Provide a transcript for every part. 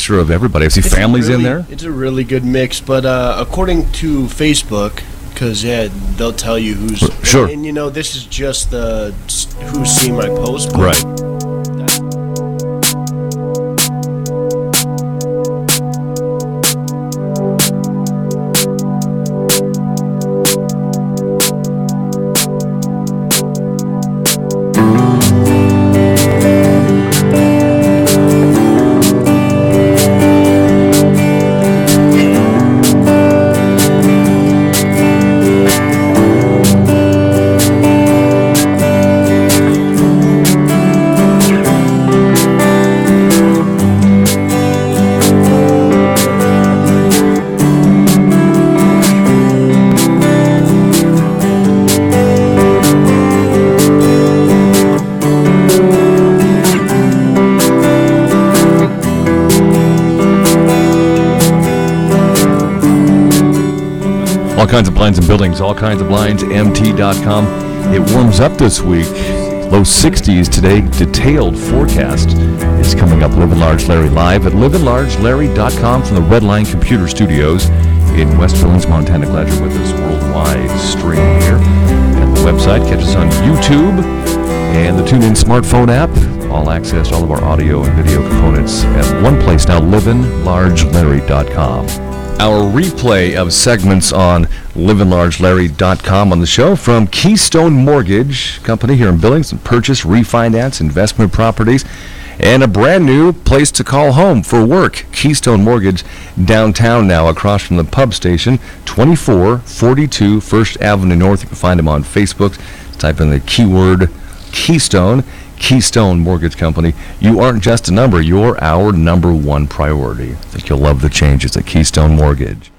mixture of everybody. I see families in there. It's a really good mix, but according to Facebook, because they'll tell you who's sure. And this is just who's seen my post. Right. All kinds of blinds and buildings, all kinds of blinds, mt.com. It warms up this week. Low 60s today. Detailed forecast is coming up. Livin Large Larry live at livinlargelarry.com from the Redline Computer Studios in West Billings, Montana. Glad you're with us. Worldwide stream here at the website. Catch us on YouTube and the TuneIn smartphone app. All access to all of our audio and video components at one place now, livinlargelarry.com. Our replay of segments on livinlargelarry.com on the show from Keystone Mortgage Company here in Billings, and purchase, refinance, investment properties, and a brand new place to call home for work. Keystone Mortgage downtown now, across from the pub station, 2442 First Avenue North. You can find them on Facebook. Type in the keyword Keystone. Keystone Mortgage Company. You aren't just a number, you're our number one priority. I think you'll love the changes at Keystone Mortgage.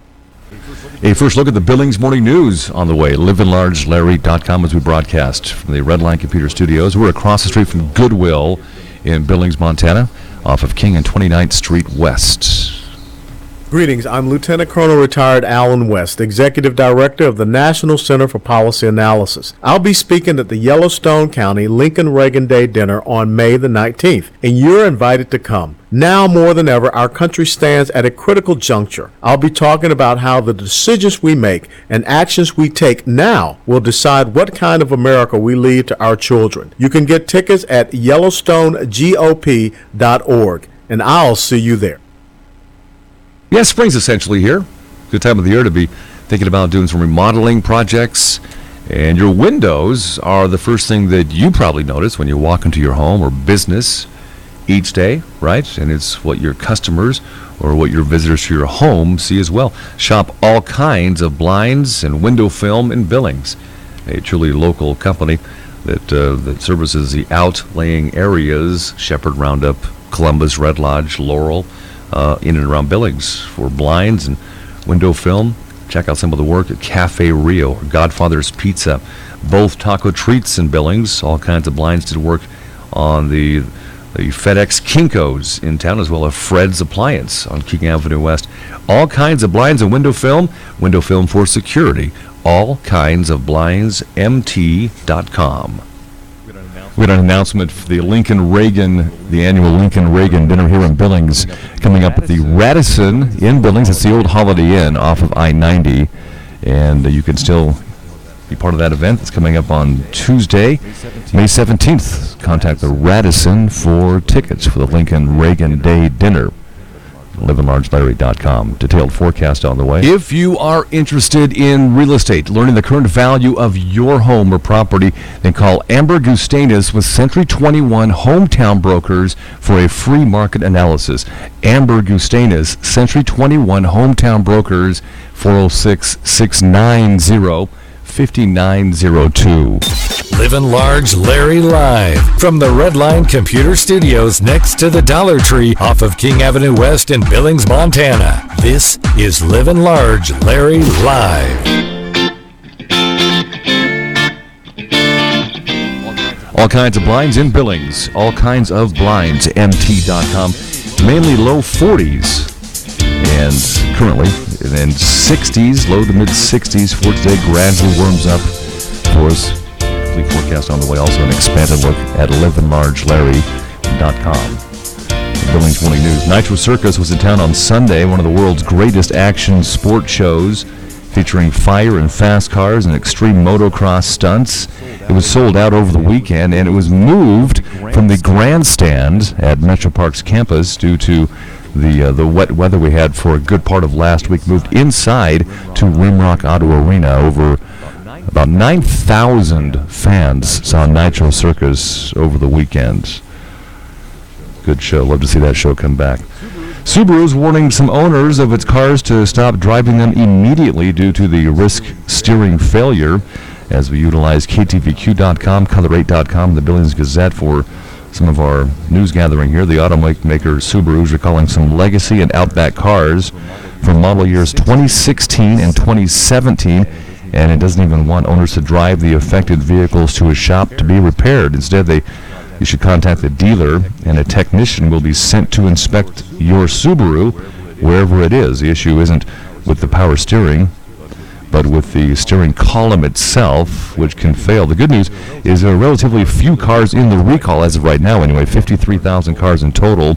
A first look at the Billings Morning News on the way. livinlargelarry.com as we broadcast from the Redline Computer Studios. We're across the street from Goodwill in Billings, Montana, off of King and 29th Street West. Greetings, I'm Lieutenant Colonel Retired Alan West, Executive Director of the National Center for Policy Analysis. I'll be speaking at the Yellowstone County Lincoln Reagan Day Dinner on May the 19th, and you're invited to come. Now more than ever, our country stands at a critical juncture. I'll be talking about how the decisions we make and actions we take now will decide what kind of America we leave to our children. You can get tickets at YellowstoneGOP.org, and I'll see you there. Yeah, spring's essentially here. Good time of the year to be thinking about doing some remodeling projects. And your windows are the first thing that you probably notice when you walk into your home or business each day, right? And it's what your customers or what your visitors to your home see as well. Shop all kinds of blinds and window film in Billings, a truly local company that services the outlying areas, Shepherd, Roundup, Columbus, Red Lodge, Laurel, in and around Billings for blinds and window film. Check out some of the work at Cafe Rio or Godfather's Pizza, both taco treats in Billings. All kinds of blinds did work on the FedEx Kinko's in town, as well as Fred's Appliance on King Avenue West. All kinds of blinds and window film for security. All kinds of blinds, mt.com. We had an announcement for the annual Lincoln Reagan dinner here in Billings, coming up at the Radisson in Billings. It's the old Holiday Inn off of I-90, and you can still be part of that event. It's coming up on Tuesday, May 17th. Contact the Radisson for tickets for the Lincoln Reagan Day dinner. livinlargelarry.com. Detailed forecast on the way. If you are interested in real estate, learning the current value of your home or property, then call Amber Gustanis with Century 21 Hometown Brokers for a free market analysis. Amber Gustanis, Century 21 Hometown Brokers, 406-690-5902. Livin Large Larry live from the Redline Computer Studios next to the Dollar Tree off of King Avenue West in Billings, Montana. This is Livin Large Larry live. All kinds of blinds in Billings. All kinds of blinds, mt.com. Mainly low 40s. And currently in 60s, low to mid 60s for today. Gradually warms up for us. Forecast on the way. Also an expanded look at livinlargelarry.com. Billings Morning News. Nitro Circus was in town on Sunday, one of the world's greatest action sport shows, featuring fire and fast cars and extreme motocross stunts. It was sold out over the weekend, and it was moved from the grandstand at Metro Park's campus due to the wet weather we had for a good part of last week. Moved inside to Rimrock Auto Arena. Over about 9,000 fans saw Nitro Circus over the weekend. Good show. Love to see that show come back. Subaru's warning some owners of its cars to stop driving them immediately due to the risk steering failure, as we utilize KTVQ.com, Color8.com, and the Billings Gazette for some of our news gathering here. The automaker Subaru is recalling some legacy and Outback cars from model years 2016 and 2017, and it doesn't even want owners to drive the affected vehicles to a shop to be repaired. Instead, you should contact the dealer, and a technician will be sent to inspect your Subaru wherever it is. The issue isn't with the power steering, but with the steering column itself, which can fail. The good news is there are relatively few cars in the recall as of right now anyway, 53,000 cars in total,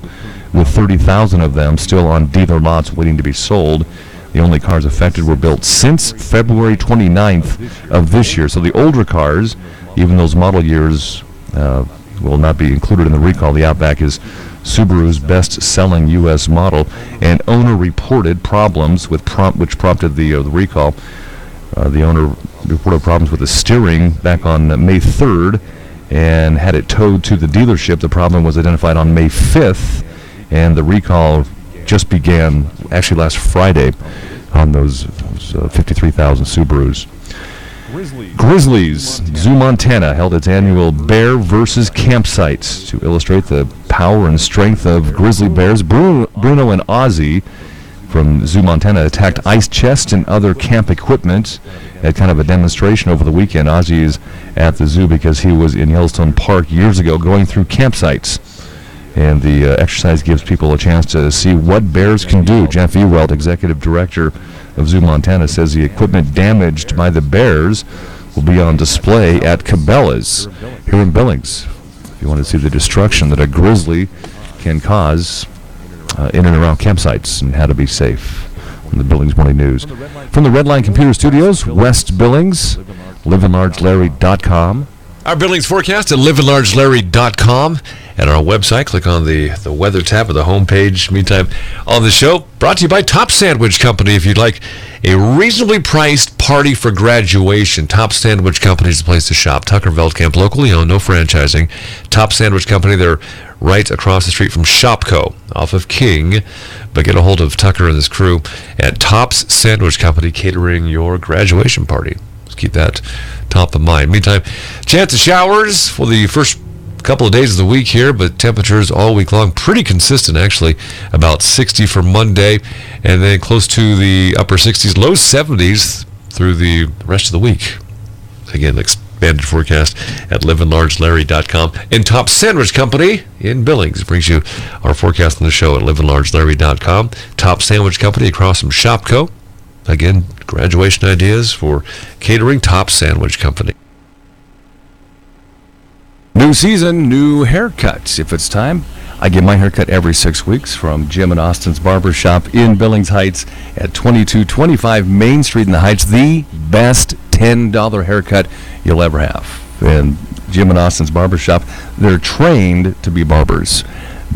with 30,000 of them still on dealer lots waiting to be sold. The only cars affected were built since February 29th of this year. So the older cars, even those model years, will not be included in the recall. The Outback is Subaru's best-selling U.S. model, and owner reported problems which prompted the recall. The owner reported problems with the steering back on May 3rd and had it towed to the dealership. The problem was identified on May 5th, and the recall just began actually last Friday on those 53,000 Subarus. Grizzlies Zoo, Montana held its annual Bear versus Campsites to illustrate the power and strength of grizzly bears. Bruno and Ozzy from Zoo, Montana attacked ice chests and other camp equipment at kind of a demonstration over the weekend. Ozzy is at the zoo because he was in Yellowstone Park years ago going through campsites. And the exercise gives people a chance to see what bears can do. Jeff Ewald, executive director of Zoo Montana, says the equipment damaged by the bears will be on display at Cabela's here in Billings. If you want to see the destruction that a grizzly can cause in and around campsites and how to be safe. On the Billings Morning News. From the Redline Computer Studios, West Billings, livinlargelarry.com. Our Billings forecast at livinlargelarry.com. And on our website, click on the weather tab of the homepage. Meantime, on the show, brought to you by Top Sandwich Company. If you'd like a reasonably priced party for graduation, Top Sandwich Company is the place to shop. Tucker Veldkamp, locally owned, no franchising. Top Sandwich Company, they're right across the street from Shopco off of King. But get a hold of Tucker and his crew at Top's Sandwich Company, catering your graduation party. Let's keep that top of mind. Meantime, chance of showers for the first couple of days of the week here, but temperatures all week long pretty consistent, actually. About 60 for Monday, and then close to the upper 60s, low 70s through the rest of the week. Again, expanded forecast at livinlargelarry.com. And Top Sandwich Company in Billings brings you our forecast on the show at livinlargelarry.com. Top Sandwich Company across from Shopco. Again, graduation ideas for catering. Top Sandwich Company. New season, new haircuts. If it's time, I get my haircut every 6 weeks from Jim and Austin's Barber Shop in Billings Heights at 2225 Main Street in the Heights. The best $10 haircut you'll ever have. And Jim and Austin's Barber Shop, they're trained to be barbers.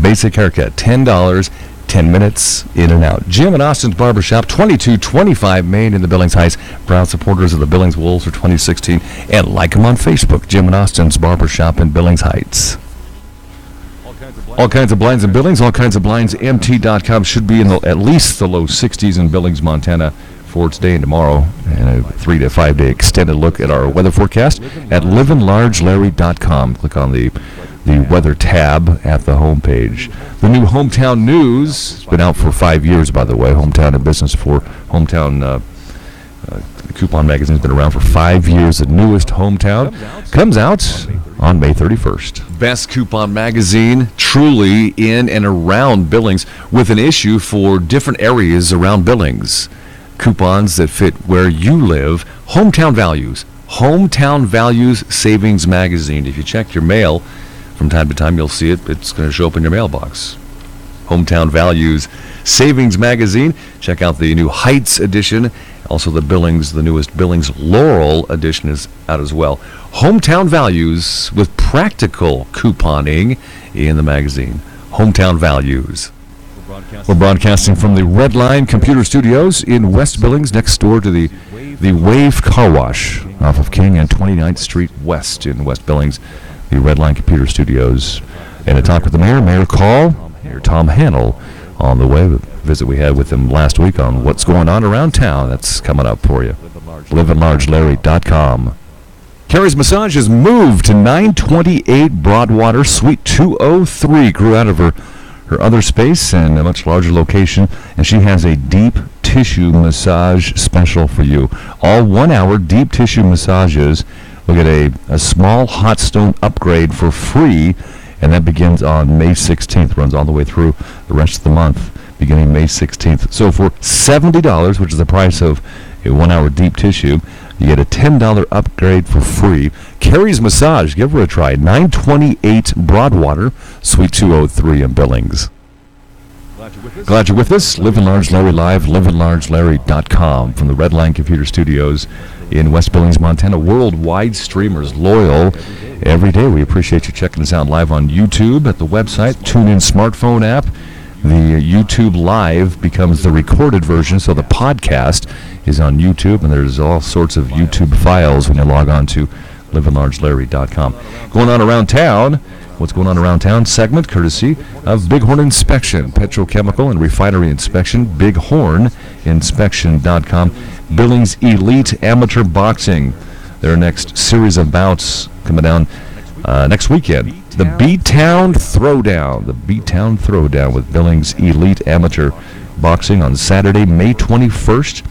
Basic haircut, $10, 10 minutes in and out. Jim and Austin's Barber Shop, 2225 Main in the Billings Heights. Proud supporters of the Billings Wolves for 2016. And like them on Facebook, Jim and Austin's Barber Shop in Billings Heights. All kinds of blinds in Billings, all kinds of blinds. MT.com should be in at least the low 60s in Billings, Montana for today and tomorrow. And a 3 to 5 day extended look at our weather forecast at livinlargelarry.com. Click on the weather tab at the homepage. The new Hometown News has been out for 5 years, by the way. Hometown in business for Hometown Coupon Magazine has been around for 5 years. The newest Hometown comes out on May 31st. Best Coupon Magazine truly in and around Billings, with an issue for different areas around Billings. Coupons that fit where you live. Hometown Values Savings Magazine. If you check your mail from time to time, you'll see it. It's going to show up in your mailbox. Hometown Values Savings Magazine. Check out the new Heights edition. Also the newest Billings Laurel edition is out as well. Hometown Values with practical couponing in the magazine. Hometown Values. We're broadcasting from the Redline Computer Studios in West Billings, next door to the Wave Car Wash off of King and 29th Street West in West Billings. The Redline Computer Studios. And a talk with the mayor, Mayor Call, Mayor Tom Hannell, on the way. A visit we had with him last week on what's going on around town. That's coming up for you. LivinLargeLarry.com. Carrie's Massage has moved to 928 Broadwater, Suite 203. Grew out of her other space and a much larger location, and she has a deep tissue massage special for you. All 1 hour deep tissue massages. We'll get a small hot stone upgrade for free, and that begins on May 16th, runs all the way through the rest of the month, beginning May 16th. So for $70, which is the price of a 1 hour deep tissue, you get a $10 upgrade for free. Carrie's Massage, give her a try. 928 Broadwater, Suite 203 in Billings. Glad you're with us. Livin Large Larry Live, livinlargelarry.com from the Redline Computer Studios in West Billings, Montana. Worldwide streamers loyal every day. We appreciate you checking us out live on YouTube at the website, TuneIn smartphone app. The YouTube Live becomes the recorded version, so the podcast is on YouTube, and there's all sorts of YouTube files when you log on to livinlargelarry.com. Going on around town, what's going on around town segment courtesy of Bighorn Inspection, petrochemical and refinery inspection, bighorninspection.com. Billings Elite Amateur Boxing, their next series of bouts coming down next weekend. The B-Town Throwdown. The B-Town Throwdown with Billings Elite Amateur Boxing on Saturday, May 21st.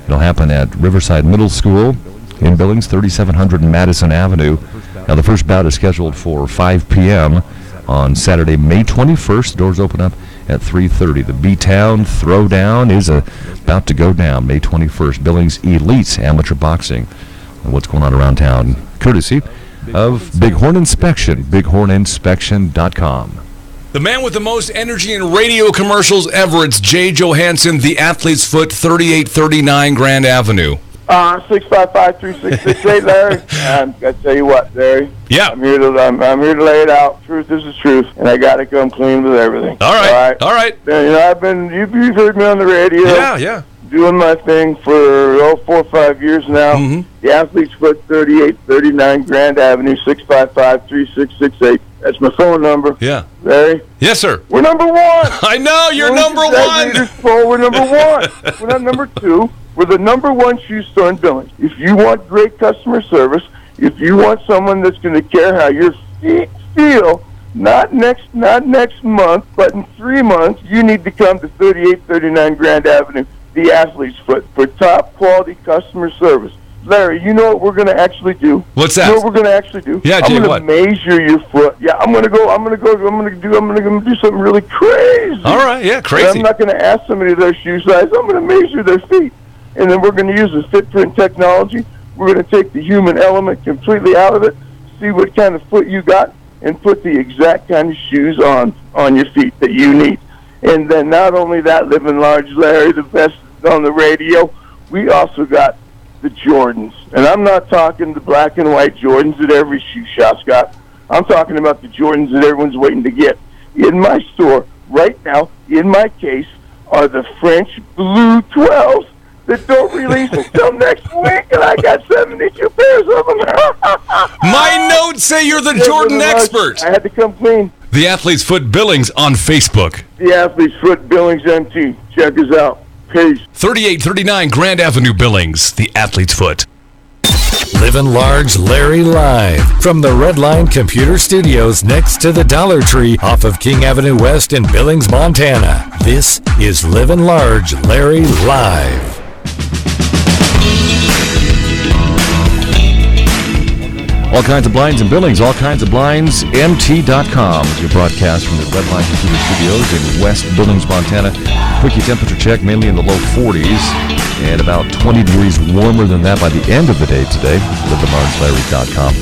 It'll happen at Riverside Middle School in Billings, 3700 Madison Avenue. Now, the first bout is scheduled for 5 p.m. on Saturday, May 21st. Doors open up at 3:30. The B-Town Throwdown is about to go down May 21st. Billings Elite Amateur Boxing. And what's going on around town, courtesy of Bighorn Inspection, bighorninspection.com. The man with the most energy in radio commercials ever, it's Jay Johansson, the Athlete's Foot, 3839 Grand Avenue. 655-3668, Larry. And I tell you what, Larry. Yeah. I'm here to lay it out. Truth is the truth, and I got to come clean with everything. All right. You've heard me on the radio. Yeah. Doing my thing for 4 or 5 years now. Mm-hmm. The Athlete's Foot, 3839 Grand Avenue, 655-3668. That's my phone number. Yeah. Larry? Yes, sir. We're number one. I know, you're number one. We're number one. We're not number two. We're the number one shoe store in Billings. If you want great customer service, if you want someone that's going to care how your feet feel, not next month, but in 3 months, you need to come to 3839 Grand Avenue, the Athlete's Foot, for top quality customer service. Larry, you know what we're going to actually do? What's that? You know what we're going to actually do? Yeah, Jay, I'm what? going to measure your foot. Yeah, I'm going to do something really crazy. All right, yeah, crazy. And I'm not going to ask somebody their shoe size. I'm going to measure their feet. And then we're going to use the footprint technology. We're going to take the human element completely out of it, see what kind of foot you got, and put the exact kind of shoes on your feet that you need. And then not only that, Livin Large Larry, the best on the radio, we also got the Jordans. And I'm not talking the black and white Jordans that every shoe shop's got. I'm talking about the Jordans that everyone's waiting to get. In my store, right now, in my case, are the French Blue 12s that don't release until next week, and I got 72 pairs of them. My notes say you're the Jordan expert. I had to come clean. The Athlete's Foot Billings on Facebook. The Athlete's Foot Billings MT. Check us out. Peace. 3839 Grand Avenue, Billings. The Athlete's Foot. Livin Large Larry Live from the Redline Computer Studios next to the Dollar Tree off of King Avenue West in Billings, Montana. This is Livin Large Larry Live. All kinds of blinds in Billings, all kinds of blinds, MT.com as your broadcast from the Redline Computer Studios in West Billings, Montana. Quickie temperature check, mainly in the low 40s, and about 20 degrees warmer than that by the end of the day today. LivinLargeLarry.com.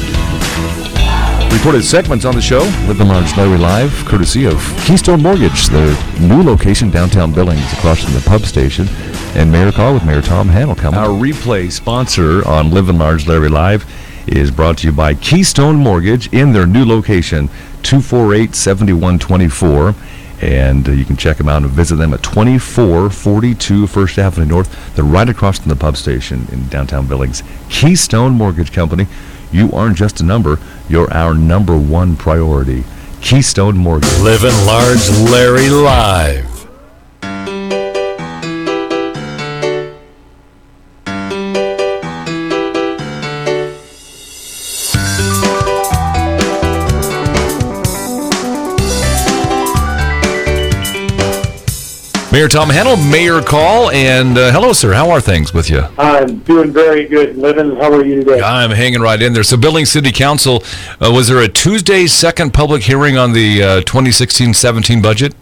Recorded segments on the show, Livin Large Larry Live, courtesy of Keystone Mortgage, their new location downtown Billings across from the pub station, and Mayor Call with Mayor Tom Hanel coming. Our replay sponsor on Livin Large Larry Live is brought to you by Keystone Mortgage in their new location, 248-7124. And you can check them out and visit them at 2442 First Avenue North. They're right across from the pub station in downtown Billings. Keystone Mortgage Company. You aren't just a number, you're our number one priority. Keystone Mortgage. Livin Large Larry Live. Mayor Tom Hanel, Mayor Call, and hello, sir. How are things with you? I'm doing very good. Livin, how are you today? I'm hanging right in there. So, Billings City Council, was there a Tuesday second public hearing on the 2016-17 budget?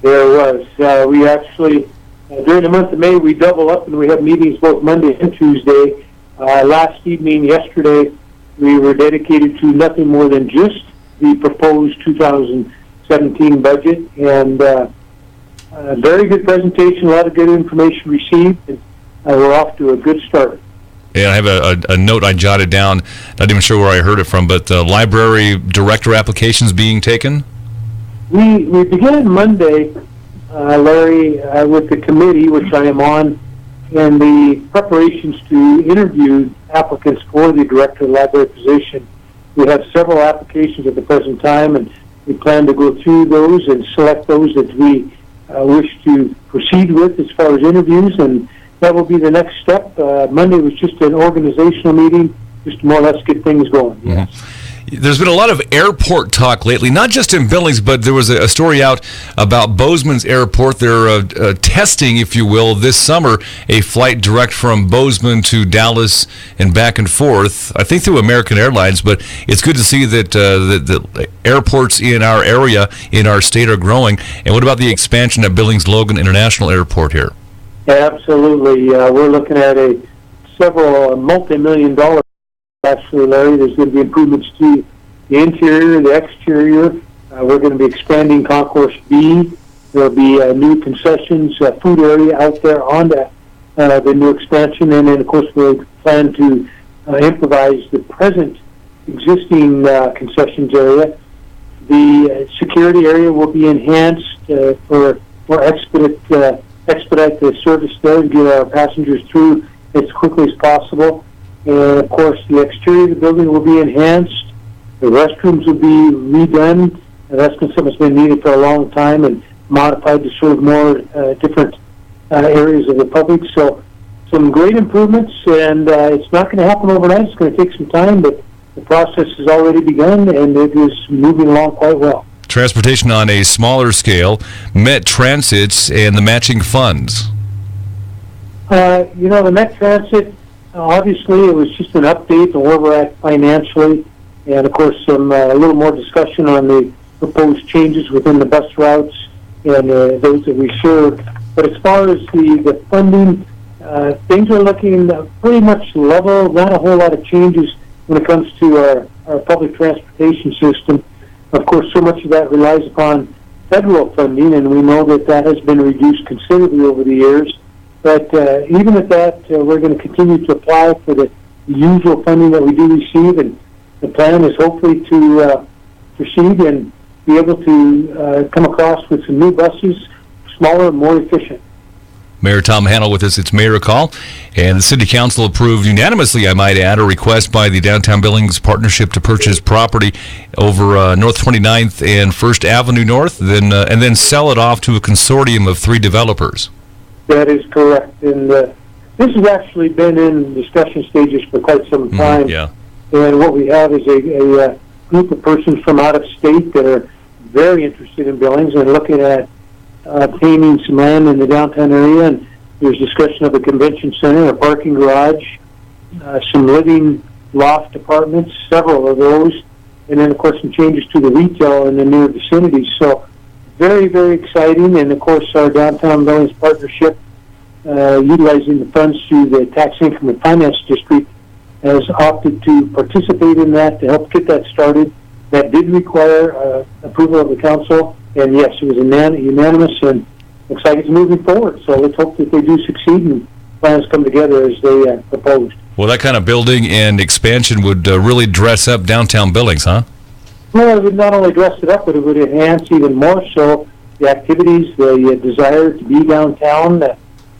There was. We actually, during the month of May, we double up and we have meetings both Monday and Tuesday. Last evening, yesterday, we were dedicated to nothing more than just the proposed 2017 budget, and very good presentation, a lot of good information received, and we're off to a good start. Yeah, I have a note I jotted down, not even sure where I heard it from, but library director applications being taken? We began Monday, Larry, with the committee, which I am on, and the preparations to interview applicants for the director of the library position. We have several applications at the present time, and we plan to go through those and select those that we wish to proceed with as far as interviews, and that will be the next step. Monday was just an organizational meeting, just to more or less get things going. Mm-hmm. Yes. There's been a lot of airport talk lately, not just in Billings, but there was a story out about Bozeman's airport. They're testing, if you will, this summer, a flight direct from Bozeman to Dallas and back and forth, I think through American Airlines, but it's good to see that the airports in our area, in our state, are growing. And what about the expansion at Billings-Logan International Airport here? Absolutely. We're looking at several multi-million-dollar. Actually, Larry, there's going to be improvements to the interior, the exterior. We're going to be expanding Concourse B. There'll be new concessions, food area out there on the new expansion. And then, of course, we plan to improvise the present existing concessions area. The security area will be enhanced for expedite the service there to get our passengers through as quickly as possible. And, of course, the exterior of the building will be enhanced. The restrooms will be redone. And that's something that's been needed for a long time and modified to serve more different areas of the public. So some great improvements, and it's not going to happen overnight. It's going to take some time, but the process has already begun, and it is moving along quite well. Transportation on a smaller scale, Met Transits, and the matching funds. The Met Transit, obviously, it was just an update on where we're at financially, and of course, a little more discussion on the proposed changes within the bus routes and those that we serve. But as far as the funding, things are looking pretty much level. Not a whole lot of changes when it comes to our public transportation system. Of course, so much of that relies upon federal funding, and we know that has been reduced considerably over the years. But even at that, we're going to continue to apply for the usual funding that we do receive, and the plan is hopefully to proceed and be able to come across with some new buses, smaller and more efficient. Mayor Tom Hanel with us. It's Mayor Call. And the City Council approved unanimously, I might add, a request by the Downtown Billings Partnership to purchase property over North 29th and First Avenue North, and then sell it off to a consortium of 3 developers. That is correct. And this has actually been in discussion stages for quite some time. Yeah. And what we have is a group of persons from out of state that are very interested in Billings and looking at obtaining some land in the downtown area. And there's discussion of a convention center, a parking garage, some living loft apartments, several of those, and then, of course, some changes to the retail in the near vicinity. So very, very exciting. And, of course, our Downtown Billings Partnership, utilizing the funds through the Tax Income and Finance District, has opted to participate in that to help get that started. That did require approval of the council, and yes, it was unanimous, and looks like it's moving forward. So let's hope that they do succeed and plans come together as they proposed. Well, that kind of building and expansion would really dress up downtown Billings, huh? Well, it would not only dress it up, but it would enhance even more so the activities, the desire to be downtown,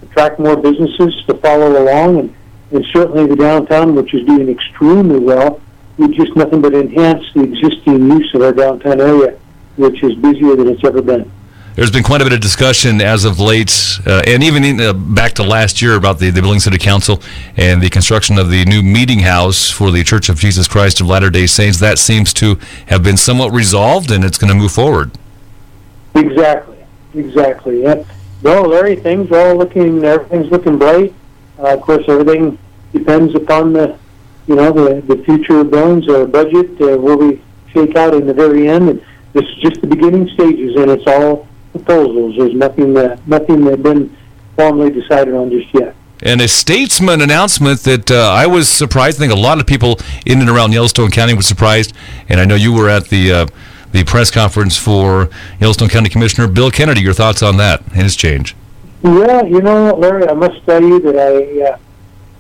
attract more businesses to follow along, and certainly the downtown, which is doing extremely well, would just nothing but enhance the existing use of our downtown area, which is busier than it's ever been. There's been quite a bit of discussion as of late, and even back to last year, about the Billings City Council and the construction of the new meeting house for the Church of Jesus Christ of Latter-day Saints. That seems to have been somewhat resolved, and it's going to move forward. Exactly. Yeah. No, Larry, everything's looking bright. Of course, everything depends upon the future of Billings, our budget, where we shake out in the very end. And this is just the beginning stages, and it's all proposals. There's nothing that been formally decided on just yet. And a statesman announcement that I was surprised. I think a lot of people in and around Yellowstone County were surprised, and I know you were at the press conference for Yellowstone County Commissioner Bill Kennedy. Your thoughts on that and his change? Yeah, Larry, I must tell you that I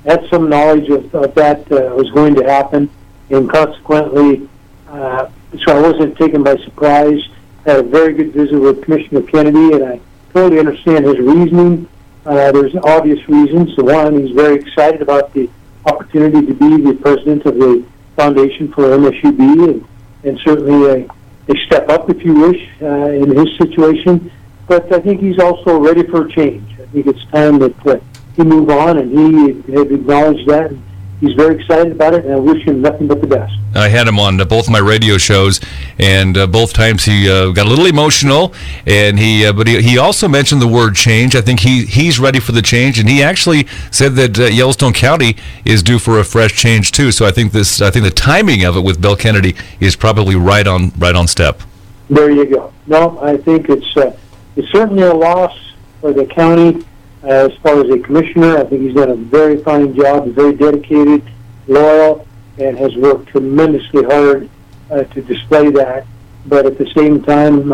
had some knowledge of that was going to happen, and consequently, so I wasn't taken by surprise. I had a very good visit with Commissioner Kennedy, and I totally understand his reasoning. There's obvious reasons. The one, he's very excited about the opportunity to be the president of the Foundation for MSUB, and certainly a step up, if you wish, in his situation. But I think he's also ready for a change. I think it's time that he move on, and he had acknowledged that. And he's very excited about it, and I wish him nothing but the best. I had him on both my radio shows, and both times he got a little emotional, and but he also mentioned the word change. I think he's ready for the change, and he actually said that Yellowstone County is due for a fresh change too. So I think the timing of it with Bill Kennedy is probably right on step. There you go. No, I think it's certainly a loss for the county. As far as a commissioner, I think he's done a very fine job, very dedicated, loyal, and has worked tremendously hard to display that. But at the same time,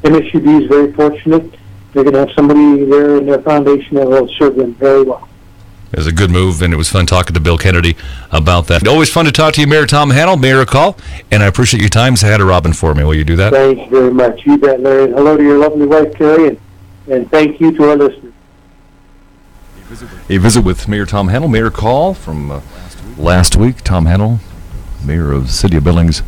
MSUB is very fortunate. They're going to have somebody there in their foundation that will serve them very well. It was a good move, and it was fun talking to Bill Kennedy about that. Always fun to talk to you, Mayor Tom Hannell. Mayor, a call, and I appreciate your time. Say hi to Robin for me. Will you do that? Thank you very much. You bet, Larry. And hello to your lovely wife, Carrie, and thank you to our listeners. A visit with Mayor Tom Hannell. Mayor call from last week. Tom Hannell, Mayor of the City of Billings.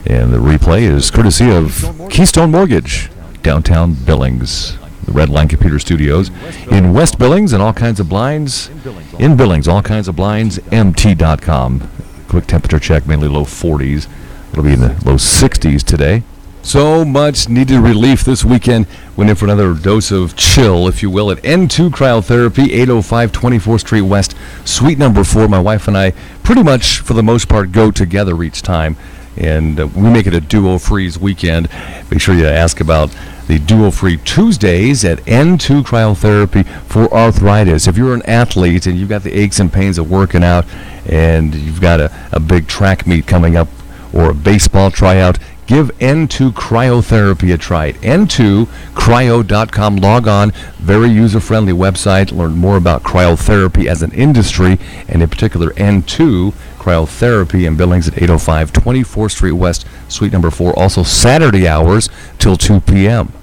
And the replay is courtesy of Keystone Mortgage, downtown Billings. The Red Line Computer Studios in West Billings, and all kinds of blinds. In Billings, all kinds of blinds, MT.com. Quick temperature check, mainly low 40s. It'll be in the low 60s today. So much needed relief this weekend. Went in for another dose of chill, if you will, at N2 Cryotherapy, 805 24th Street West, suite number 4. My wife and I pretty much, for the most part, go together each time. And we make it a duo-freeze weekend. Make sure you ask about the duo-free Tuesdays at N2 Cryotherapy for arthritis. If you're an athlete and you've got the aches and pains of working out, and you've got a big track meet coming up or a baseball tryout, give N2 Cryotherapy a try. N2cryo.com. Log on. Very user-friendly website. Learn more about cryotherapy as an industry, and in particular N2 Cryotherapy in Billings at 805 24th Street West, suite number 4. Also Saturday hours till 2 p.m.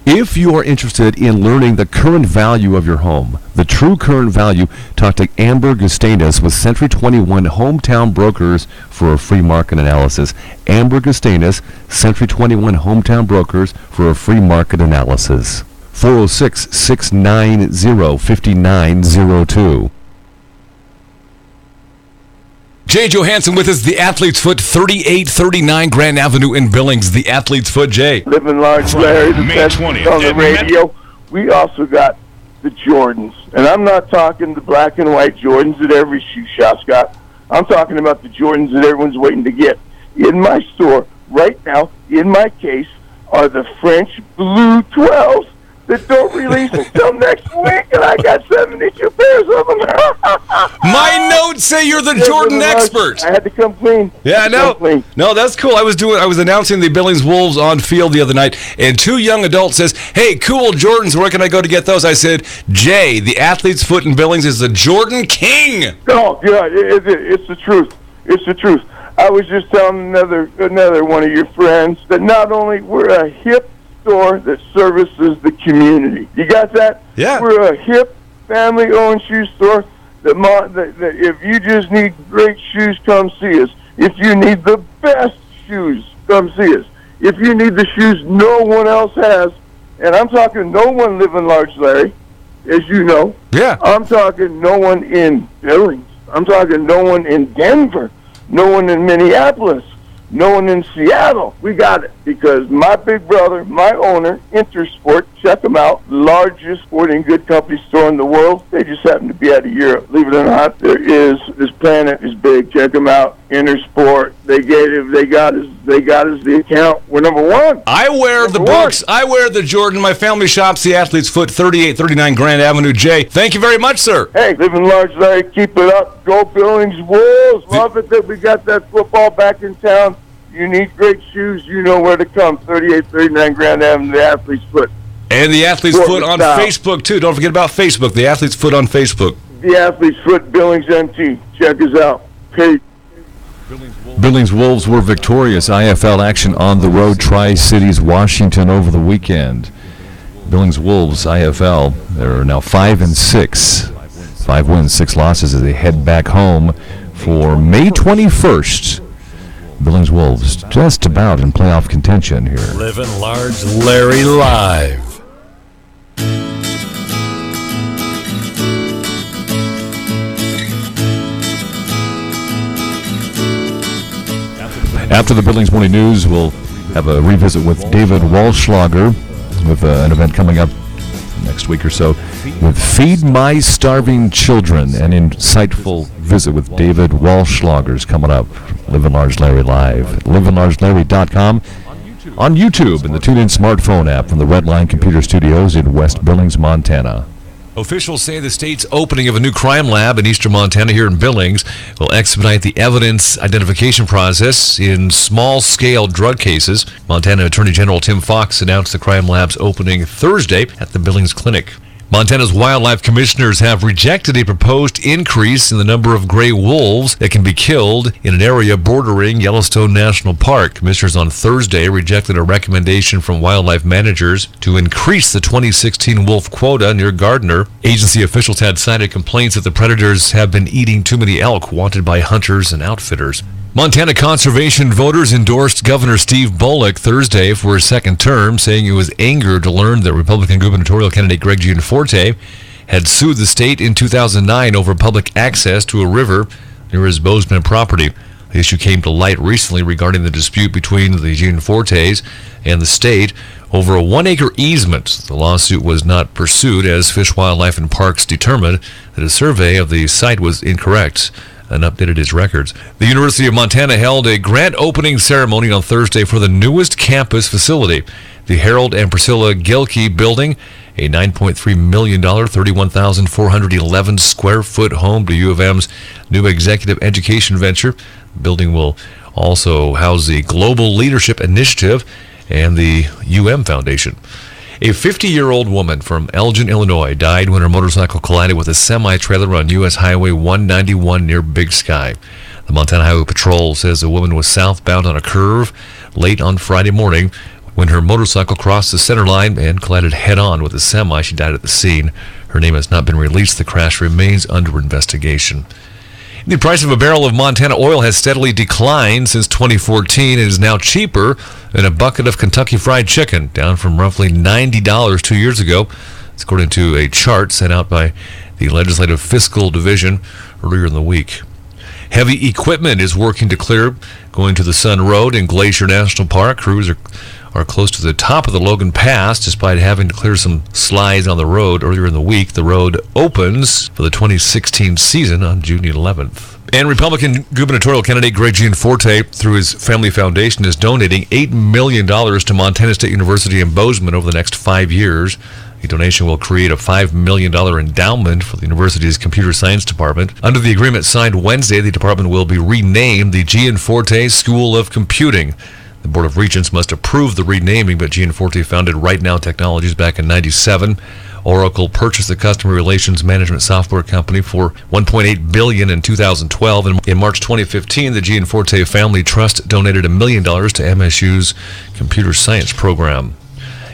If you are interested in learning the current value of your home, the true current value, talk to Amber Gustanis with Century 21 Hometown Brokers for a free market analysis. Amber Gustanis, Century 21 Hometown Brokers for a free market analysis. 406-690-5902. Jay Johansson with us, the Athlete's Foot, 3839 Grand Avenue in Billings. The Athlete's Foot, Jay. Livin Large, Larry, the May best 20th on the at radio. We also got the Jordans. And I'm not talking the black and white Jordans that every shoe shop's got. I'm talking about the Jordans that everyone's waiting to get. In my store, right now, in my case, are the French Blue 12s that don't release until next week. And I got 72 pairs of them. My notes say you're the Jordan expert. I had to come clean. Yeah, no, that's cool. I was announcing the Billings Wolves on field the other night, and two young adults says, "Hey, cool Jordans. Where can I go to get those?" I said, "Jay, the athlete's foot in Billings is the Jordan King." Oh, yeah, it's the truth. It's the truth. I was just telling another one of your friends that not only we're a hip store that services the community. You got that? Yeah. We're a hip, family-owned shoe store that if you just need great shoes, come see us. If you need the best shoes, come see us. If you need the shoes no one else has, and I'm talking no one Livin Large, Larry, as you know. Yeah. I'm talking no one in Billings. I'm talking no one in Denver. No one in Minneapolis. No one in Seattle. We got it because my big brother, my owner, Intersport, check them out, largest sporting good company store in the world. They just happen to be out of Europe. Believe it or not, this planet is big. Check them out, Intersport. They got us the account. We're number one. I wear the books. I wear the Jordan. My family shops the Athlete's Foot, 3839 Grand Avenue. Jay, thank you very much, sir. Hey, Livin Large, Larry, keep it up. Go Billings Wolves. Love it that we got that football back in town. You need great shoes, you know where to come. 3839 Grand Avenue, the Athlete's Foot. And the Athlete's Foot on Facebook, too. Don't forget about Facebook, the Athlete's Foot on Facebook. The Athlete's Foot, Billings MT. Check us out. Peace. Billings Wolves were victorious. IFL action on the road, Tri-Cities, Washington over the weekend. Billings Wolves, IFL, they're now 5-6. 5 wins, 6 losses as they head back home for May 21st. Billings Wolves just about in playoff contention here. Livin Large Larry live. After the Billings Morning News, we'll have a revisit with David Walschlager with an event coming up next week or so with Feed My Starving Children. An insightful visit with David Walschlager's coming up. Livin Large Larry live at livinlargelarry.com, on YouTube and the TuneIn smartphone app from the Redline Computer Studios in West Billings, Montana. Officials say the state's opening of a new crime lab in eastern Montana here in Billings will expedite the evidence identification process in small-scale drug cases. Montana Attorney General Tim Fox announced the crime lab's opening Thursday at the Billings Clinic. Montana's wildlife commissioners have rejected a proposed increase in the number of gray wolves that can be killed in an area bordering Yellowstone National Park. Commissioners on Thursday rejected a recommendation from wildlife managers to increase the 2016 wolf quota near Gardner. Agency officials had cited complaints that the predators have been eating too many elk wanted by hunters and outfitters. Montana conservation voters endorsed Governor Steve Bullock Thursday for his second term, saying he was angered to learn that Republican gubernatorial candidate Greg Gianforte had sued the state in 2009 over public access to a river near his Bozeman property. The issue came to light recently regarding the dispute between the Gianfortes and the state over a 1-acre easement. The lawsuit was not pursued as Fish, Wildlife, and Parks determined that a survey of the site was incorrect and updated his records. The University of Montana held a grand opening ceremony on Thursday for the newest campus facility, the Harold and Priscilla Gilkey Building, a $9.3 million, 31,411 square foot home to U of M's new executive education venture. The building will also house the Global Leadership Initiative and the UM Foundation. A 50-year-old woman from Elgin, Illinois, died when her motorcycle collided with a semi-trailer on U.S. Highway 191 near Big Sky. The Montana Highway Patrol says the woman was southbound on a curve late on Friday morning when her motorcycle crossed the center line and collided head-on with a semi. She died at the scene. Her name has not been released. The crash remains under investigation. The price of a barrel of Montana oil has steadily declined since 2014 and is now cheaper than a bucket of Kentucky Fried Chicken, down from roughly $90 2 years ago. It's according to a chart sent out by the Legislative Fiscal Division earlier in the week. Heavy equipment is working to clear going to the Sun Road in Glacier National Park. Crews are close to the top of the Logan Pass despite having to clear some slides on the road earlier in the week. The road opens for the 2016 season on June 11th. And Republican gubernatorial candidate Greg Gianforte, through his family foundation, is donating $8 million to Montana State University in Bozeman over the next 5 years. The donation will create a $5 million endowment for the university's computer science department. Under the agreement signed Wednesday, the department will be renamed the Gianforte School of Computing. The Board of Regents must approve the renaming, but Gianforte founded Right Now Technologies back in 1997. Oracle purchased the customer relations management software company for $1.8 billion in 2012. And in March 2015, the Gianforte Family Trust donated $1 million to MSU's computer science program.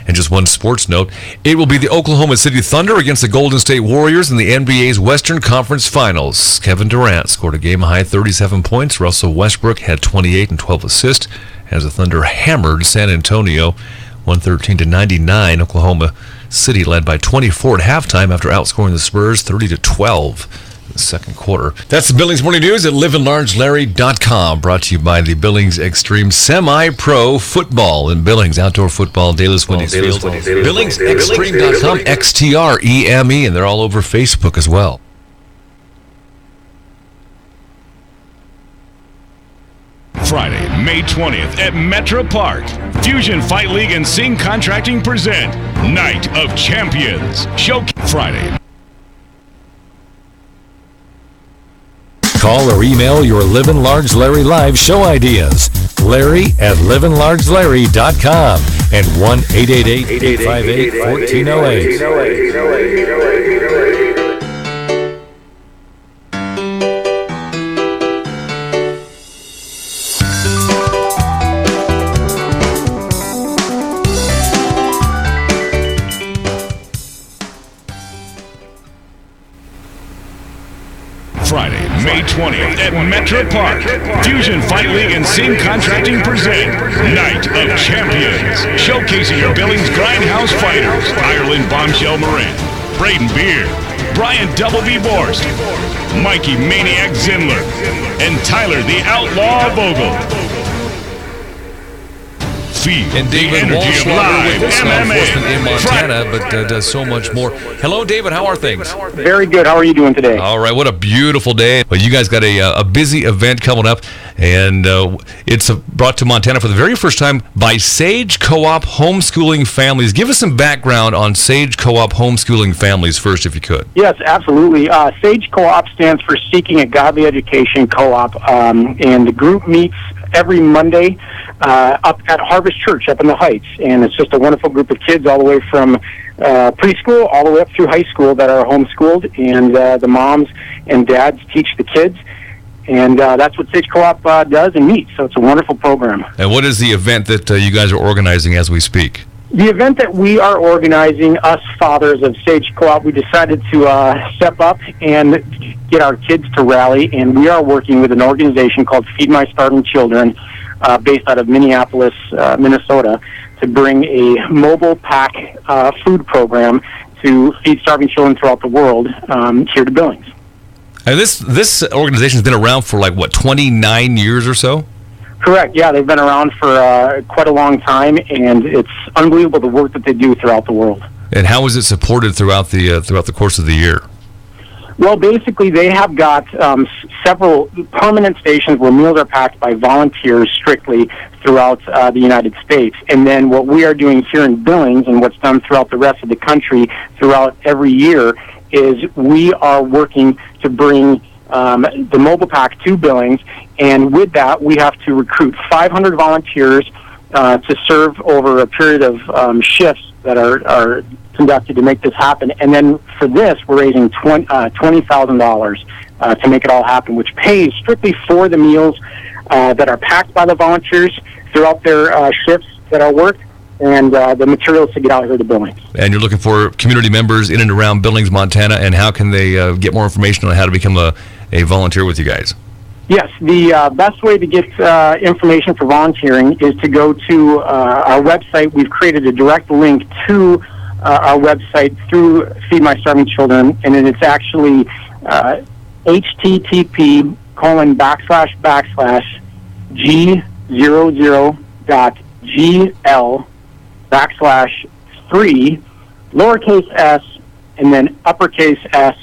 And just one sports note, it will be the Oklahoma City Thunder against the Golden State Warriors in the NBA's Western Conference Finals. Kevin Durant scored a game-high 37 points. Russell Westbrook had 28 and 12 assists as the Thunder hammered San Antonio 113-99. Oklahoma City led by 24 at halftime after outscoring the Spurs 30-12. The second quarter. That's the Billings Morning News at livinlargelarry.com. Brought to you by the Billings Extreme Semi-Pro Football in Billings. Outdoor football, Dalis Wendy's Field. BillingsExtreme.com, XTREME, and they're all over Facebook as well. Friday, May 20th at Metro Park. Fusion Fight League and Sing Contracting present Night of Champions. Show Friday. Call or email your Livin Large Larry Live show ideas. Larry at livinlargelarry.com and 1-888-858-1408. Friday, May 20th at Metro Park. Fusion Fight League and Sing Contracting present Night of Champions. Showcasing your Billings Grindhouse fighters. Ireland Bombshell Moran, Braden Beard, Brian Double B. Borst, Mikey Maniac Zindler, and Tyler the Outlaw Vogel. And David Walsh with us, law enforcement in Montana, but does so much more. Hello, David. How are things? Very good. How are you doing today? All right. What a beautiful day. Well, you guys got a busy event coming up, and it's brought to Montana for the very first time by Sage Co-op Homeschooling Families. Give us some background on Sage Co-op Homeschooling Families first, if you could. Yes, absolutely. Sage Co-op stands for Seeking a Godly Education Co-op, and the group meets every Monday up at Harvest Church up in the Heights, and it's just a wonderful group of kids all the way from preschool all the way up through high school that are homeschooled, and the moms and dads teach the kids, and that's what Sage Co-op does and meets, so it's a wonderful program. And what is the event that you guys are organizing as we speak? The event that we are organizing, us fathers of Sage Co-op, we decided to step up and get our kids to rally, and we are working with an organization called Feed My Starving Children, based out of Minneapolis, Minnesota, to bring a mobile pack food program to feed starving children throughout the world here to Billings. And this organization's been around for 29 years or so? Correct. Yeah, they've been around for quite a long time, and it's unbelievable the work that they do throughout the world. And how is it supported throughout the course of the year? Well, basically, they have got several permanent stations where meals are packed by volunteers strictly throughout the United States. And then what we are doing here in Billings and what's done throughout the rest of the country throughout every year is we are working to bring the mobile pack to Billings. And with that, we have to recruit 500 volunteers to serve over a period of shifts that are conducted to make this happen. And then for this, we're raising $20,000 to make it all happen, which pays strictly for the meals that are packed by the volunteers throughout their shifts that are worked, and the materials to get out here to Billings. And you're looking for community members in and around Billings, Montana, and how can they get more information on how to become a volunteer with you guys? Yes, the best way to get information for volunteering is to go to our website. We've created a direct link to our website through Feed My Starving Children, and then it's actually http://g00.gl/3 lowercase s and then uppercase s,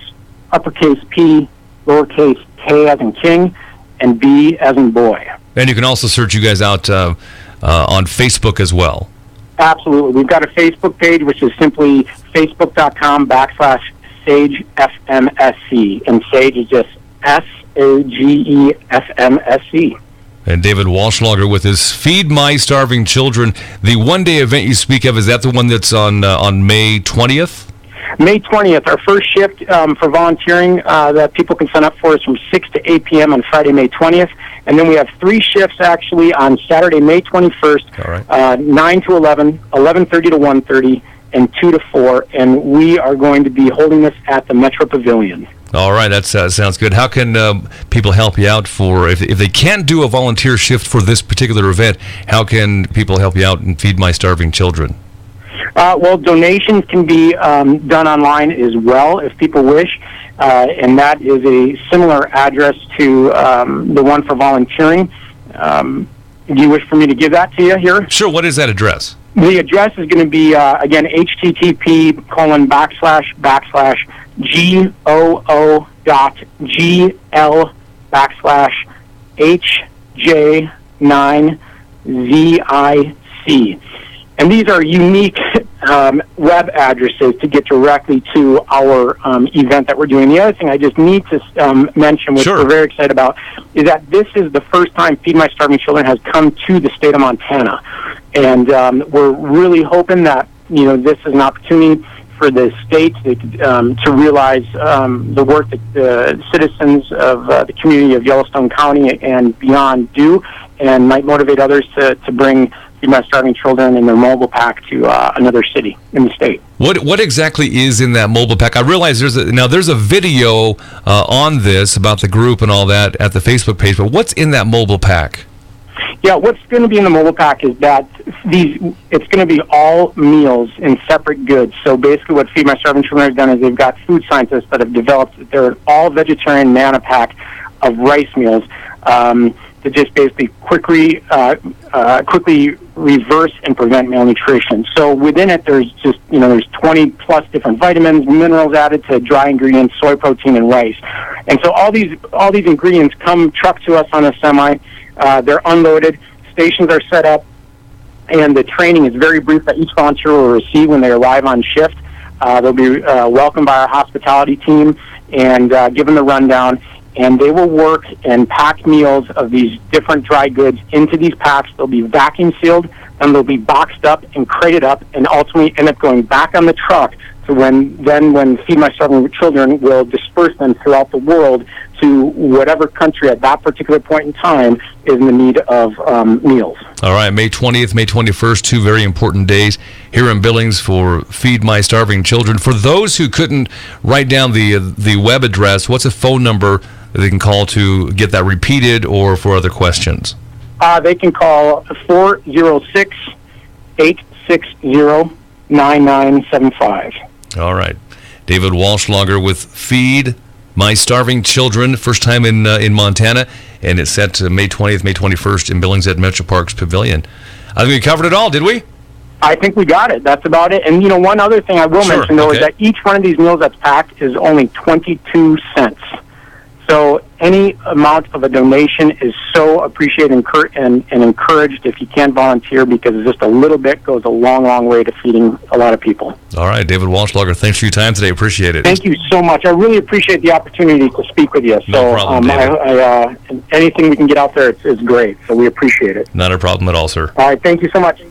uppercase p, lowercase k as in king, and B as in boy. And you can also search you guys out on Facebook as well. Absolutely. We've got a Facebook page, which is simply facebook.com/SageFMSC. And Sage is just SAGEFMSC. And David Walschlager with his Feed My Starving Children. The one-day event you speak of, is that the one that's on May 20th? May 20th, our first shift for volunteering that people can sign up for is from 6 to 8 p.m. on Friday, May 20th. And then we have 3 shifts actually on Saturday, May 21st, All right. 9 to 11, 11:30 to 1:30, and 2 to 4. And we are going to be holding this at the Metro Pavilion. All right, that sounds good. How can people help you out if they can't do a volunteer shift for this particular event? How can people help you out and Feed My Starving Children? Well, donations can be done online as well if people wish, and that is a similar address to the one for volunteering. Do you wish for me to give that to you here? Sure, what is that address? The address is going to be, again, http://goo.gl/HJ9ZIC. And these are unique web addresses to get directly to our event that we're doing. The other thing I just need to mention, which we're very excited about, is that this is the first time Feed My Starving Children has come to the state of Montana. And we're really hoping that, this is an opportunity for the state to realize the work that the citizens of the community of Yellowstone County and beyond do, and might motivate others to bring Feed My Starving Children and their mobile pack to another city in the state. What exactly is in that mobile pack? I realize there's a video on this about the group and all that at the Facebook page, but what's in that mobile pack? Yeah, what's going to be in the mobile pack is that it's going to be all meals in separate goods. So basically what Feed My Starving Children have done is they've got food scientists that have developed their all-vegetarian nana pack of rice meals to just basically quickly reverse and prevent malnutrition. So within it, there's 20 plus different vitamins, minerals added to dry ingredients, soy protein, and rice. And so all these ingredients come trucked to us on a semi. They're unloaded. Stations are set up, and the training is very brief that each volunteer will receive when they arrive on shift. They'll be welcomed by our hospitality team and given the rundown. And they will work and pack meals of these different dry goods into these packs. They'll be vacuum sealed, and they'll be boxed up and crated up, and ultimately end up going back on the truck to when Feed My Starving Children will disperse them throughout the world to whatever country at that particular point in time is in the need of meals. All right, May 20th, May 21st, 2 very important days here in Billings for Feed My Starving Children. For those who couldn't write down the web address, what's a phone number that they can call to get that repeated or for other questions? They can call 406-860-9975. All right. David Walschlager with Feed My Starving Children, first time in Montana, and it's set to May 20th, May 21st in Billings at Metro Parks Pavilion. I think we covered it all, did we? I think we got it. That's about it. And, one other thing I will mention, though, is that each one of these meals that's packed is only 22 cents. So any amount of a donation is so appreciated and encouraged if you can volunteer, because just a little bit goes a long, long way to feeding a lot of people. All right, David Walschlager, thanks for your time today. Appreciate it. Thank you so much. I really appreciate the opportunity to speak with you. No problem, David. Anything we can get out there is great, so we appreciate it. Not a problem at all, sir. All right, thank you so much.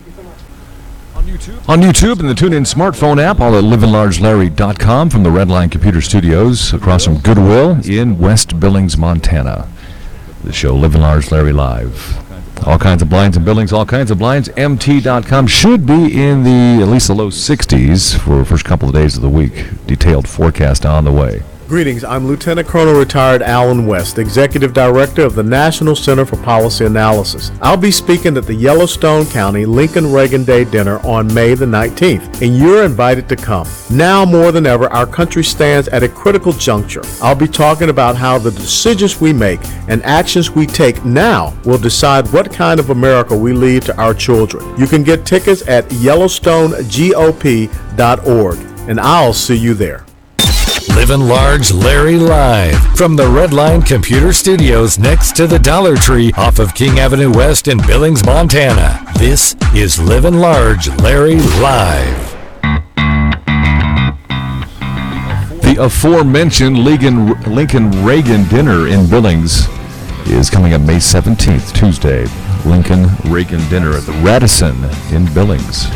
On YouTube and the TuneIn smartphone app, all at livinlargelarry.com from the Redline Computer Studios across from Goodwill in West Billings, Montana. The show Livin Large Larry Live. All kinds of blinds in Billings, all kinds of blinds. MT.com should be in at least the low 60s for the first couple of days of the week. Detailed forecast on the way. Greetings, I'm Lieutenant Colonel Retired Alan West, Executive Director of the National Center for Policy Analysis. I'll be speaking at the Yellowstone County Lincoln Reagan Day Dinner on May the 19th, and you're invited to come. Now more than ever, our country stands at a critical juncture. I'll be talking about how the decisions we make and actions we take now will decide what kind of America we leave to our children. You can get tickets at YellowstoneGOP.org, and I'll see you there. Livin Large Larry Live from the Redline Computer Studios next to the Dollar Tree off of King Avenue West in Billings, Montana. This is Livin Large Larry Live. The aforementioned Lincoln Reagan dinner in Billings is coming up May 17th, Tuesday. Lincoln Reagan dinner at the Radisson in Billings.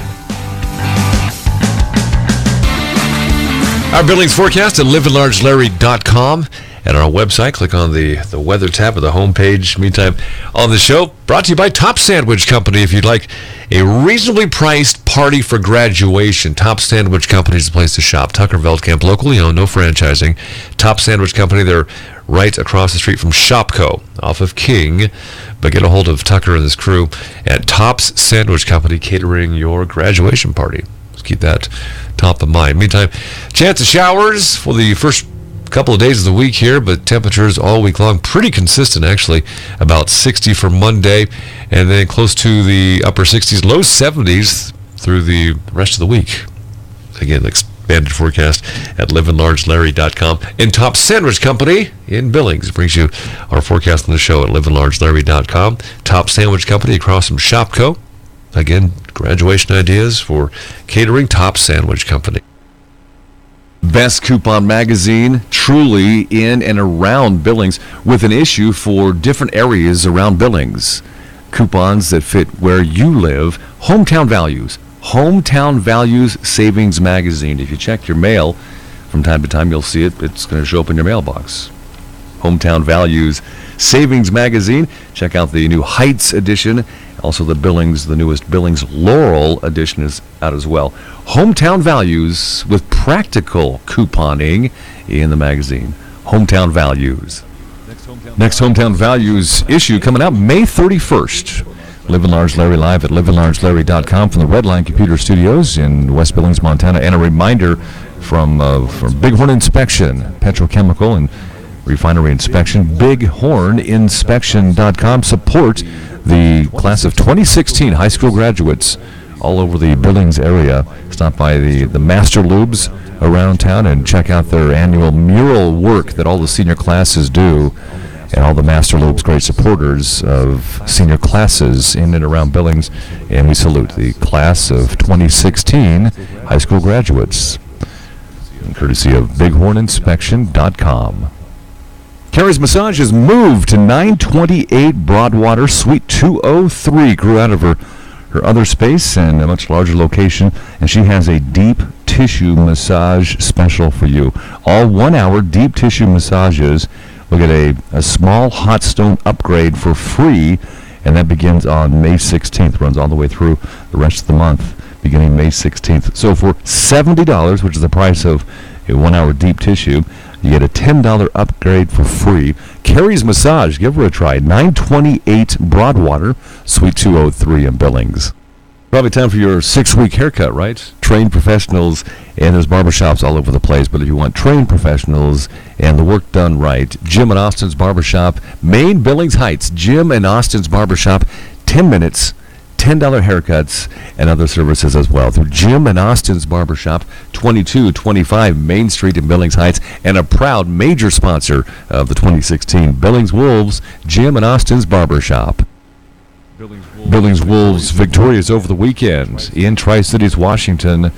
Our Billings forecast at livinlargelarry.com. And on our website, click on the weather tab of the homepage. Meantime, on the show, brought to you by Top Sandwich Company. If you'd like a reasonably priced party for graduation, Top Sandwich Company is the place to shop. Tucker Veldkamp, locally owned, no franchising. Top Sandwich Company, they're right across the street from Shopco off of King. But get a hold of Tucker and his crew at Top's Sandwich Company, catering your graduation party. Let's keep that top of mind. Meantime, chance of showers for the first couple of days of the week here, but temperatures all week long pretty consistent, actually. About 60 for Monday, and then close to the upper 60s, low 70s through the rest of the week. Again, expanded forecast at livinlargelarry.com. And Top Sandwich Company in Billings brings you our forecast on the show at livinlargelarry.com. Top Sandwich Company across from Shopco. Again, graduation ideas for catering. Top Sandwich Company. Best Coupon Magazine, truly in and around Billings, with an issue for different areas around Billings. Coupons that fit where you live. Hometown Values Savings Magazine. If you check your mail from time to time, you'll see it. It's going to show up in your mailbox. Hometown Values Savings Magazine. Check out the new Heights edition. Also the newest Billings Laurel edition is out as well. Hometown Values with practical couponing in the magazine. Hometown Values. Next Hometown Values issue coming out May 31st. Livin Large Larry live at livinlargelarry.com from the Redline Computer Studios in West Billings, Montana. And a reminder from Bighorn Inspection, petrochemical and refinery inspection. BighornInspection.com. Support the class of 2016 high school graduates all over the Billings area. Stop by the Master Lubes around town and check out their annual mural work that all the senior classes do. And all the Master Lubes, great supporters of senior classes in and around Billings. And we salute the class of 2016 high school graduates. Courtesy of BighornInspection.com. Carrie's Massage has moved to 928 Broadwater, Suite 203. Grew out of her other space and a much larger location, and she has a deep tissue massage special for you. All 1 hour deep tissue massages. We'll get a small hot stone upgrade for free, and that begins on May 16th. Runs all the way through the rest of the month, beginning May 16th. So for $70, which is the price of a 1 hour deep tissue, you get a $10 upgrade for free. Carrie's Massage, give her a try. 928 Broadwater, Suite 203 in Billings. Probably time for your 6-week haircut, right? Trained professionals, and there's barbershops all over the place. But if you want trained professionals and the work done right, Jim and Austin's Barbershop, Main Billings Heights. Jim and Austin's Barbershop, 10 minutes. $10 haircuts and other services as well through Jim and Austin's Barbershop, 2225 Main Street in Billings Heights, and a proud major sponsor of the 2016 Billings Wolves, Jim and Austin's Barbershop. Billings Wolves victorious over the weekend in Tri-Cities, Washington.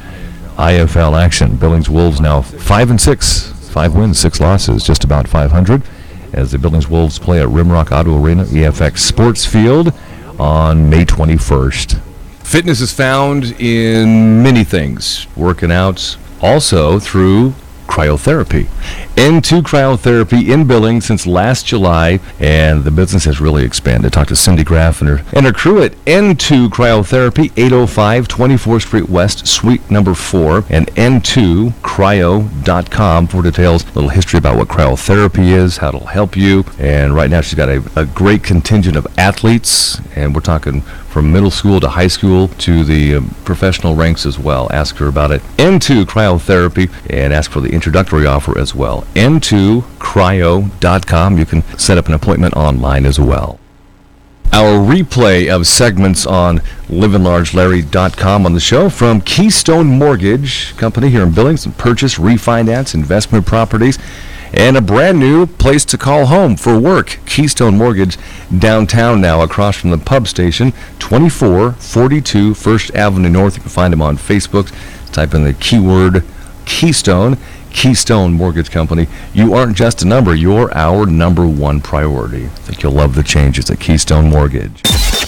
IFL action. Billings Wolves now 5-6, 5 wins, 6 losses, just about 500, as the Billings Wolves play at Rimrock Auto Arena, EFX Sports Field, on May 21st. Fitness is found in many things. Working out also through cryotherapy. N2 Cryotherapy in Billings since last July, and the business has really expanded. Talked to Cindy Graff and her crew at N2 Cryotherapy, 805 24th Street West, Suite number 4, and N2cryo.com for details. A little history about what cryotherapy is, how it'll help you, and right now she's got a great contingent of athletes, and we're talking from middle school to high school to the professional ranks as well. Ask her about it. N2 Cryotherapy, and ask for the introductory offer as well. N2cryo.com. You can set up an appointment online as well. Our replay of segments on livinlargelarry.com on the show from Keystone Mortgage Company here in Billings, and purchase, refinance, investment properties, and a brand new place to call home for work. Keystone Mortgage downtown now, across from the pub station, 2442 First Avenue North. You can find them on Facebook. Type in the keyword Keystone. Keystone Mortgage Company. You aren't just a number, you're our number one priority. I think you'll love the changes at Keystone Mortgage.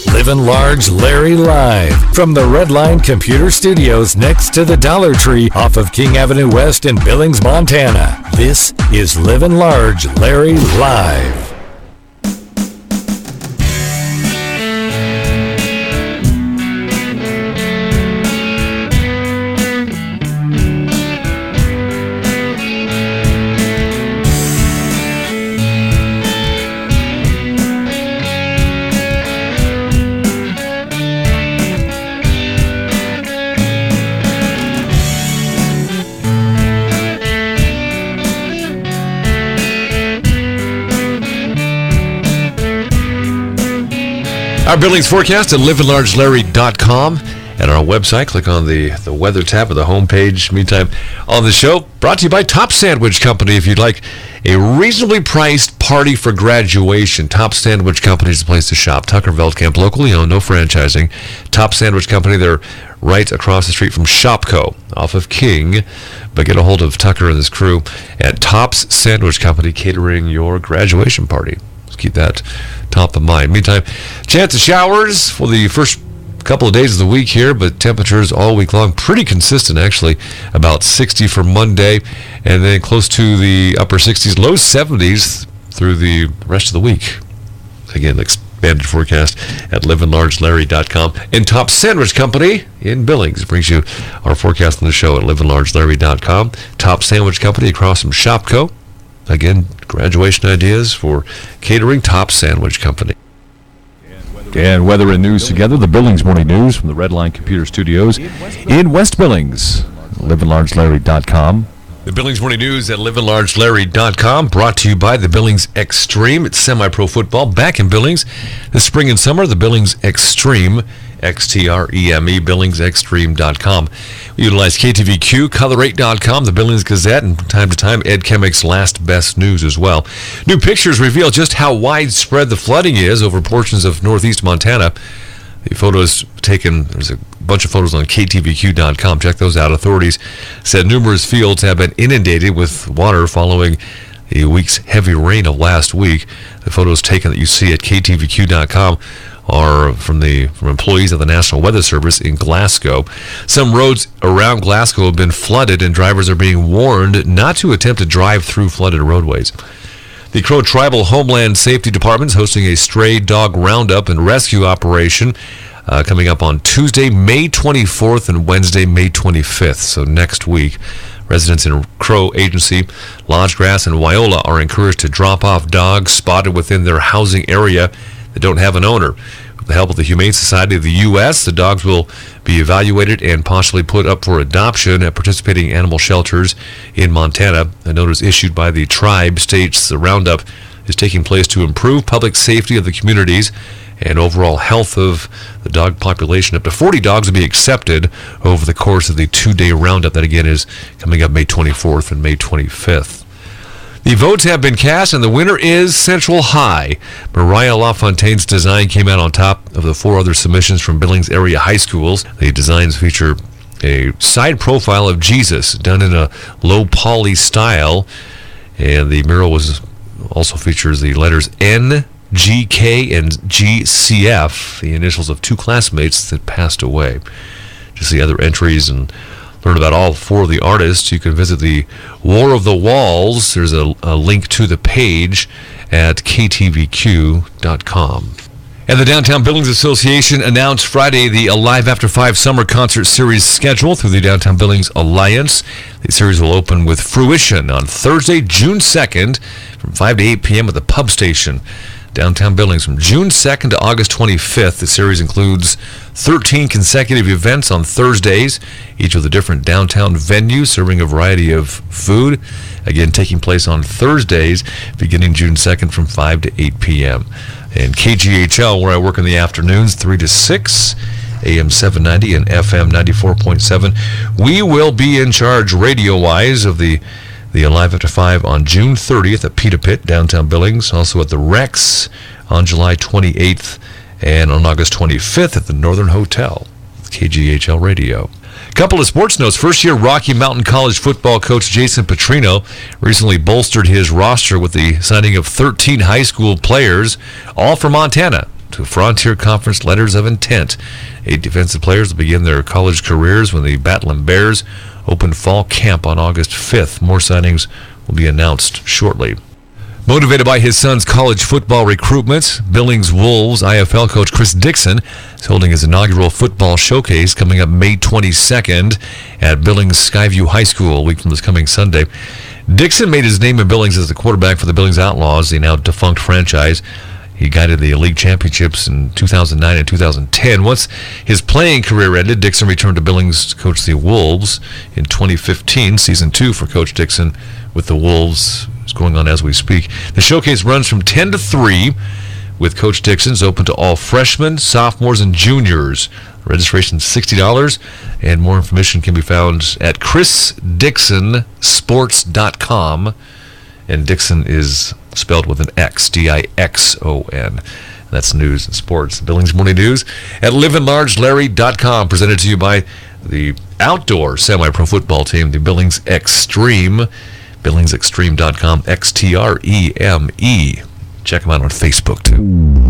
Livin' Large Larry live from the Redline Computer Studios next to the Dollar Tree off of King Avenue West in Billings, Montana. This is Livin' Large Larry live. Our Billings forecast at livinlargelarry.com. And on our website, click on the weather tab of the homepage. Meantime, on the show, brought to you by Top Sandwich Company. If you'd like a reasonably priced party for graduation, Top Sandwich Company is the place to shop. Tucker Veldkamp, locally owned, no franchising. Top Sandwich Company, they're right across the street from Shopco off of King. But get a hold of Tucker and his crew at Top's Sandwich Company, catering your graduation party. Keep that top of mind. Meantime, chance of showers for the first couple of days of the week here, but temperatures all week long pretty consistent, actually. About 60 for Monday, and then close to the upper 60s, low 70s through the rest of the week. Again, expanded forecast at livinlargelarry.com. And Top Sandwich Company in Billings brings you our forecast on the show at livinlargelarry.com. Top Sandwich Company across from Shopco. Again, graduation ideas for catering. Top Sandwich Company. And weather and news together. The Billings Morning News from the Redline Computer Studios in West Billings. livinlargelarry.com. The Billings Morning News at livinlargelarry.com, brought to you by the Billings Extreme. It's semi-pro football back in Billings this spring and summer. The Billings Extreme, XTREME, BillingsExtreme.com. We utilize KTVQ, Color8.com, the Billings Gazette, and from time to time, Ed Kemmick's Last Best News as well. New pictures reveal just how widespread the flooding is over portions of northeast Montana. The photos taken, there's a bunch of photos on KTVQ.com. Check those out. Authorities said numerous fields have been inundated with water following a week's heavy rain of last week. The photos taken that you see at KTVQ.com are from employees of the National Weather Service in Glasgow. Some roads around Glasgow have been flooded, and drivers are being warned not to attempt to drive through flooded roadways. The Crow Tribal Homeland Safety Department is hosting a stray dog roundup and rescue operation coming up on Tuesday, May 24th and Wednesday, May 25th, so next week. Residents in Crow Agency, Lodgegrass, and Wyola are encouraged to drop off dogs spotted within their housing area that don't have an owner. With the help of the Humane Society of the U.S., the dogs will be evaluated and possibly put up for adoption at participating animal shelters in Montana. A notice issued by the tribe states the roundup is taking place to improve public safety of the communities and overall health of the dog population. Up to 40 dogs will be accepted over the course of the 2-day roundup that, again, is coming up May 24th and May 25th. The votes have been cast, and the winner is Central High. Mariah LaFontaine's design came out on top of the 4 other submissions from Billings area high schools. The designs feature a side profile of Jesus done in a low poly style, and the mural also features the letters N, GK, and GCF, the initials of 2 classmates that passed away. To see other entries and learn about all 4 of the artists, you can visit the War of the Walls. There's a link to the page at ktvq.com. And the Downtown Billings Association announced Friday the Alive After 5 Summer Concert Series schedule through the Downtown Billings Alliance. The series will open with Fruition on Thursday, June 2nd from 5 to 8 p.m. at the Pub Station. Downtown Billings from June 2nd to August 25th. The series includes 13 consecutive events on Thursdays, each with a different downtown venue serving a variety of food. Again, taking place on Thursdays beginning June 2nd from 5 to 8 p.m. And KGHL, where I work in the afternoons, 3 to 6, AM 790 and FM 94.7. We will be in charge radio-wise of the Alive After 5 on June 30th at Pita Pit, downtown Billings. Also at the Rex on July 28th and on August 25th at the Northern Hotel. KGHL Radio. Couple of sports notes. First-year Rocky Mountain College football coach Jason Petrino recently bolstered his roster with the signing of 13 high school players, all from Montana, to Frontier Conference letters of intent. 8 defensive players will begin their college careers when the Battling Bears open fall camp on August 5th. More signings will be announced shortly. Motivated by his son's college football recruitment, Billings Wolves IFL coach Chris Dixon is holding his inaugural football showcase coming up May 22nd at Billings Skyview High School, a week from this coming Sunday. Dixon made his name in Billings as the quarterback for the Billings Outlaws, the now defunct franchise. He guided the league championships in 2009 and 2010. Once his playing career ended, Dixon returned to Billings to coach the Wolves in 2015. Season 2 for Coach Dixon with the Wolves is going on as we speak. The showcase runs from 10 to 3 with Coach Dixon's open to all freshmen, sophomores, and juniors. Registration is $60, and more information can be found at chrisdixonsports.com. And Dixon is spelled with an X, Dixon. That's news and sports. Billings Morning News at livinlargelarry.com, presented to you by the outdoor semi-pro football team, the Billings Extreme, billingsextreme.com, XTREME. Check them out on Facebook, too.